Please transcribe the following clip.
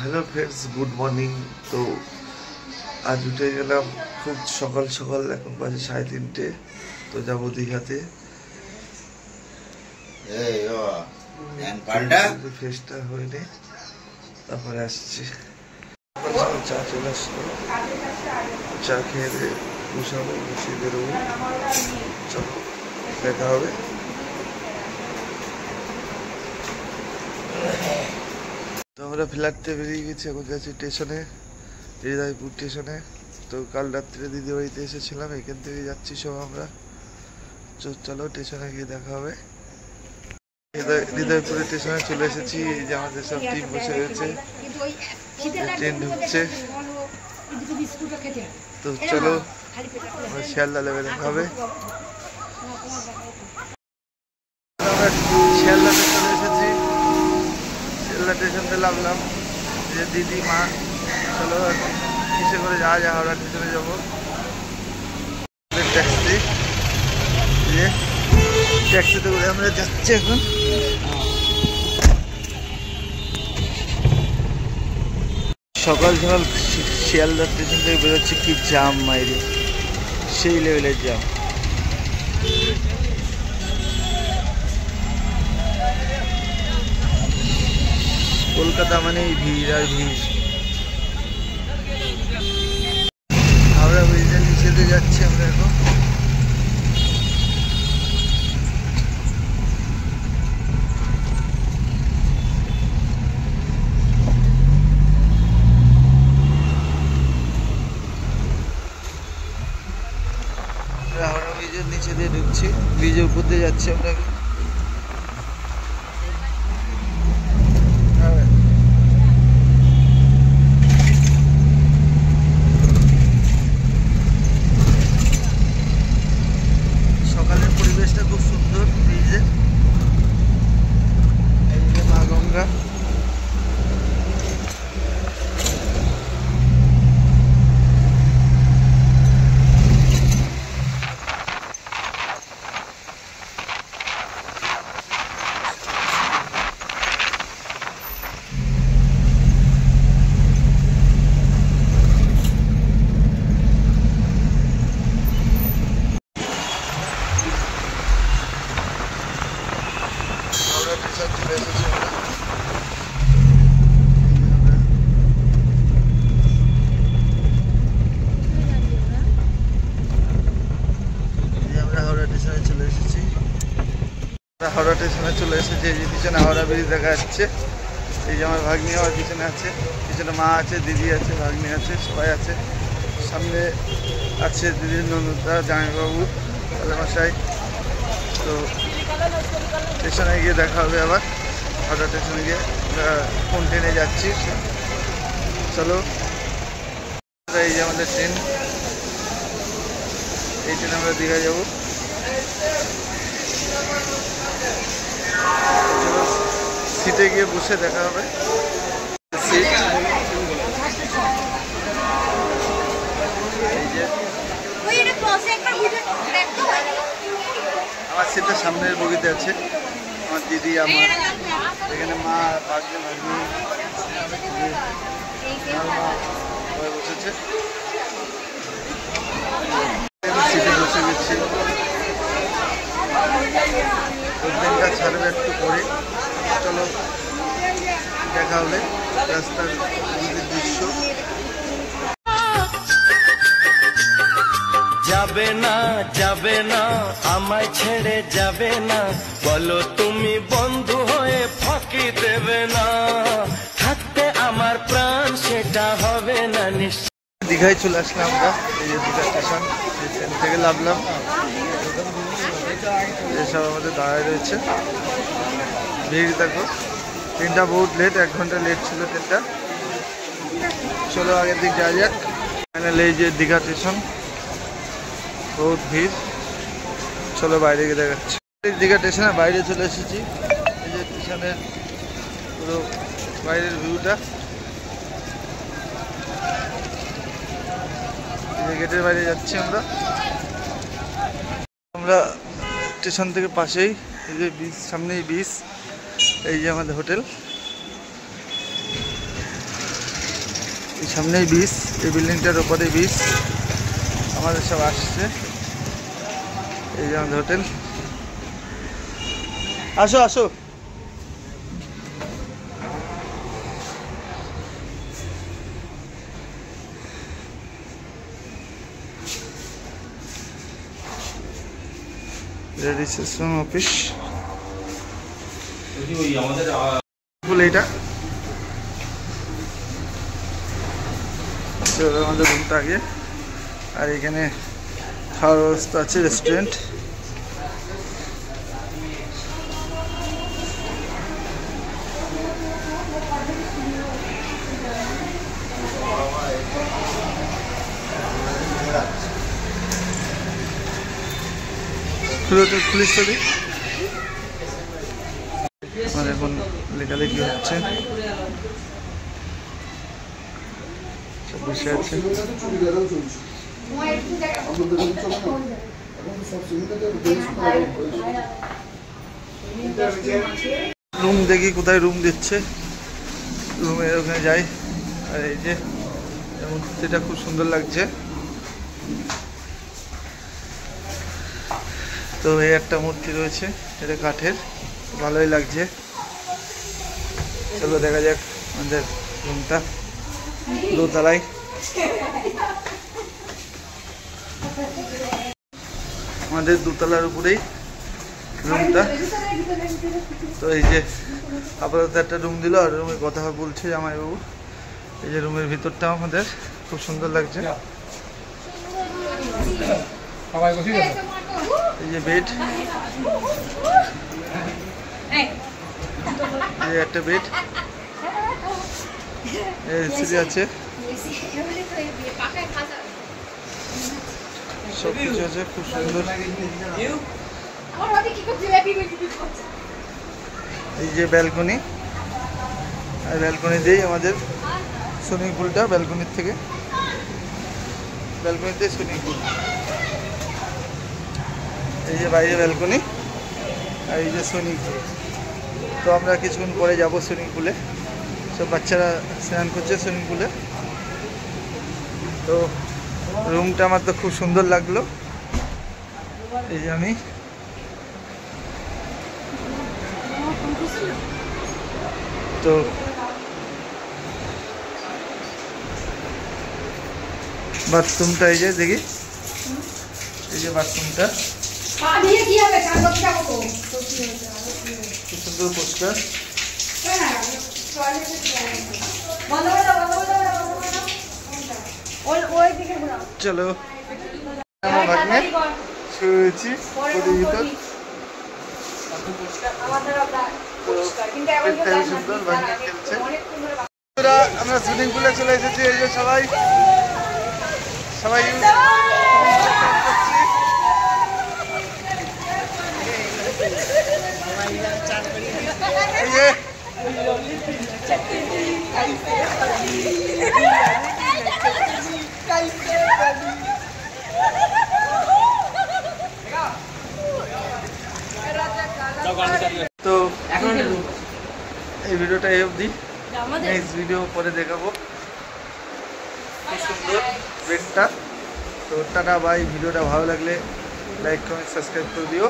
Hello friends good morning. तो आज उठे गেলাম খুব সকাল সকাল, এখন বাজে 3:30। তো যাবো দীঘাতে। ফেসটা হয়নি, তারপরে আসছি। চা চলে আসলো, চা খেয়ে বসাবো, বসিয়ে বেরোবো। চলো দেখা হবে। তো আমরা ফ্ল্যাটতে বেরিয়ে গেছি, এখন যাচ্ছি স্টেশনে, হৃদয়পুর স্টেশনে। তো কাল রাত্রে দিদি বাড়িতে এসেছিলাম, এখান থেকে যাচ্ছি সব আমরা। চলো স্টেশনে গিয়ে দেখা হবে। হৃদয়পুরে স্টেশনে চলে এসেছি, এই যে আমাদের সব টিম বসে রয়েছে, ট্রেন ঢুকছে। তো চলো শিয়ালদা লেভেলে হবে। আমরা শিয়ালদাতে চলে এসেছি, শিয়ালদা স্টেশনতে নামলাম। যে দিদি মা, চলো কিসে করে যাওয়া যায়, হাওড়া স্টেশনে যাবো। ট্যাক্সি, ট্যাক্সিতে করে আমরা যাচ্ছি এখন। সকাল সকাল শিয়ালদা স্টেশন থেকে বেরোচ্ছি, কি জাম মাইরে, সেই লেভেলের জাম। কলকাতা মানেই ভিড় আর ভিড়। হাওড়া ব্রিজের নিচে দিয়ে যাচ্ছি আমরা এখন। হাওড়া ব্রিজের নিচে দিয়ে ঢুকছি, ব্রিজের উপর দিয়ে যাচ্ছি আমরা। সকালের পরিবেশটা খুব সুন্দর, ব্রিজে এই যে মা গঙ্গা। হাওড়া স্টেশনে চলে এসেছি, এই যে পিছনে হাওড়া ব্রিজ দেখা যাচ্ছে। এই যে আমার ভাগ্নি আমার পিছনে আছে, পিছনে মা আছে, দিদি আছে, ভাগ্নি আছে, সবাই আছে। সামনে আছে দিদির ননদা, জামাইবাবু, মশাই। তো স্টেশনে গিয়ে দেখা হবে আবার, হাওড়া স্টেশনে গিয়ে। আমরা কোন ট্রেনে যাচ্ছি চলো। এই যে আমাদের ট্রেন, এই ট্রেনে আমরা দীঘা যাবো। সিটে গিয়ে বসে দেখা হবে। সিট আমার সিটটা সামনের বগিতে আছে, আমার দিদি, আমার এখানে মা, ভাগ্নে, ভাগ্নি, সবাই বসেছে। সিটে বসে গেছি, ট্রেনটা ছাড়বে একটু পরে। চলো দেখা হবে রাস্তার দৃশ্য। যাবে না যাবে না আমায় ছেড়ে যাবে না, বলো তুমি বন্ধু হয়ে ফাঁকি দেবে না, থাকতে আমার প্রাণ সেটা হবে না নিশ্চয়। দীঘায় চলে আসলাম আমরা, এই যে দীঘা স্টেশন, ট্রেন থেকে নামলাম। এসব আমাদের দাঁড়ায় রয়েছে, ভিড় দেখো। ট্রেনটা বহুত লেট, 1 ঘন্টা লেট ছিল ট্রেনটা। চলো আগের দিক যাওয়া যাক। ফাইনালি এই যে দীঘা স্টেশন, বহুত ভিড়। চলো বাইরে গিয়ে দেখাচ্ছি। দীঘা স্টেশনের বাইরে চলে এসেছি, এই যে স্টেশনের পুরো বাইরের ভিউটা। গেটের বাইরে যাচ্ছি আমরা। স্টেশন থেকে পাশেই এই যে বিচ, সামনেই বিচ, এই যে আমাদের হোটেল। এই সামনেই বিচ, এই বিল্ডিংটার ওপরে বিচ। আমাদের সব আসছে, এই যে আমাদের হোটেল। আসো আসো। রেজিস্ট্রেশন অফিস এইটা। আমাদের রুমটা আগে, আর এখানে খাওয়ার ব্যবস্থা আছে, রেস্টুরেন্ট। পুলিশ তৈরি আমার এখন লেখালেখি হচ্ছে, সব বসে আছে। রুম দেখি কোথায় রুম দিচ্ছে, রুমে ওখানে যাই। আর এই যে মূর্তিটা খুব সুন্দর লাগছে। তো এই একটা মূর্তি রয়েছে, এটা কাঠের, ভালোই লাগছে। চলো দেখা যাক আমাদের রুমটা, দোতলায়। আমাদের দোতলার উপরেই রুমটা। তো এই যে আপাতত একটা রুম দিল, আর রুমে কথা বলছে জামাইবাবু। এই যে রুমের ভিতরটা আমাদের খুব সুন্দর লাগছে। এই যে বেড, এই একটা বেড, এসি আছে, সব কিছু আছে, খুব সুন্দর। এই যে ব্যালকনি, আর ব্যালকনি দিয়েই আমাদের সুইমিং পুলটা, ব্যালকনির থেকে, ব্যালকনিতে সুইমিং পুল। এই যে বাইরে ব্যালকনি, আর এই যে সুইমিং পুল। তো আমরা কিছুক্ষণ পরে যাব সুইমিং পুলে, সব বাচ্চারা স্নান করছে সুইমিং পুলে। তো রুমটা আমার তো খুব সুন্দর লাগলো। এই যে আমি তো বাথরুমটা, এই যে দেখি, এই যে বাথরুমটা খুব সুন্দর পরিষ্কার। চলো আমার ভাগ্নে শুয়েছি ভিতর, সুন্দর ভাগ্নে খেলছে। আমরা সুইমিং পুলে চলে এসেছি। এই যে সবাই সবাই এই যে তো এই ভিডিওটা এই অবধি, নেক্সট ভিডিও পরে দেখাবো। খুব সুন্দর বেডটা। তো টাটা বাই। ভিডিওটা ভালো লাগলে লাইক কমেন্ট সাবস্ক্রাইব করে দিও।